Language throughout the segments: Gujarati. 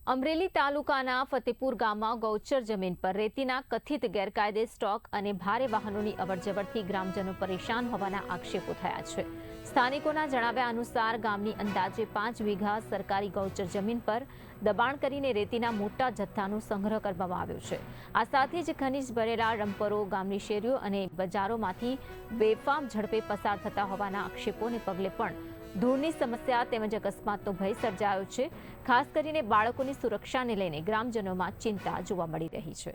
અમરેલી તાલુકાના ફતેપુર ગામમાં ગૌચર જમીન પર રેતીના કથિત ગેરકાયદે સ્ટોક અને ભારે વાહનોની અવરજવરથી ગ્રામજનો પરેશાન હોવાના આક્ષેપો થયા છે। સ્થાનિકોના જણાવ્યા અનુસાર ગામની અંદાજે 5 વીઘા સરકારી ગૌચર જમીન પર દબાણ કરીને રેતીના મોટા જથ્થાનો સંગ્રહ કરવામાં આવ્યો છે। આ સાથે જ ખનીજ ભરેલા ડમ્પરો ગામની શેરીઓ અને બજારોમાંથી બેફામ ઝડપે પસાર થતા હોવાના આક્ષેપોને પગલે પણ ધૂળની સમસ્યા તેમજ અકસ્માતનો ભય સર્જાયો છે। ખાસ કરીને બાળકોની સુરક્ષાને લઈને ગ્રામજનોમાં ચિંતા જોવા મળી રહી છે।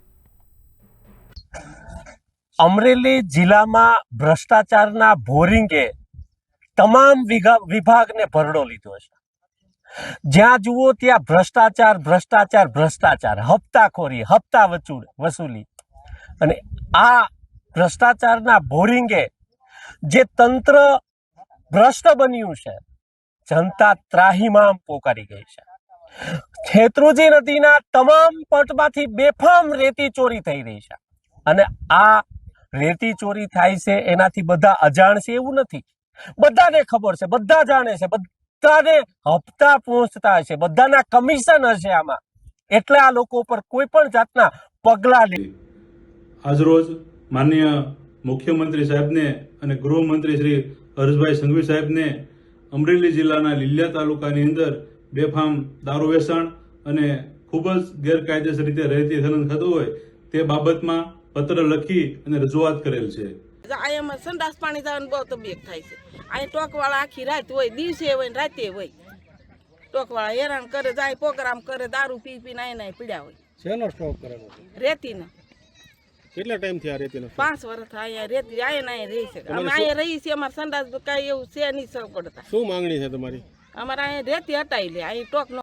અમરેલી જિલ્લામાં ભ્રષ્ટાચારના ભોરિંગે તમામ વિભાગને ભરડો લીધો છે। જ્યાં જુઓ ત્યાં ભ્રષ્ટાચાર ભ્રષ્ટાચાર ભ્રષ્ટાચાર, હપ્તાખોરી, હપ્તા વસૂલી, અને આ ભ્રષ્ટાચારના ભોરિંગે જે તંત્ર ભ્રષ્ટ બન્યું છે, જનતા ત્રાહિમામ પોકારી ગઈ છે। શેત્રુંજી નદીના તમામ પટમાંથી બેફામ રેતી ચોરી થઈ રહી છે, અને આ રેતી ચોરી થાય છે એનાથી બધા અજાણ છે એવું નથી, બધાને ખબર છે, બધા જાણે છે, બધાને હપ્તા પહોંચતા હશે, બધાના કમિશન હશે આમાં, એટલે આ લોકો પર કોઈ પણ જાતના પગલા લે। આજરોજ માનનીય મુખ્યમંત્રી સાહેબને અને ગૃહમંત્રી શ્રી હર્ષભાઈ સંઘવી સાહેબને અમરેલી જિલ્લાના લીલિયા તાલુકાની અંદર બેફામ દારૂ વેચાણ અને ખૂબ જ ગેરકાયદેસર રીતે રેતી ખનન થતું હોય તે બાબતમાં પત્ર લખી અને રજૂઆત કરેલ છે। અહીંયા સંડાસ પાણી જવાનું બહુ તકલીફ થાય છે। અહીં ટોકવાળા આખી રાત હોય, દિવસે હોય ને રાતે હોય, ટોકવાળા હેરાન કરે, જાય પ્રોગ્રામ કરે, દારૂ પી પીને અહીંયા પીડ્યા હોય। શેનો સ્ટોક કરેલો? રેતીનો। કેટલા ટાઈમ થી આ રેતીનો? 5 વર્ષ અહીંયા રેતી અહીંયા રહી છે। અમે અહીંયા રહી છીએ, અમારે સંડાસ કઈ એવું છે નહીં સગવડતા। શું માંગણી છે તમારી? અમારે અહીંયા રેતી હટાવી લે, અહીં ટોક ન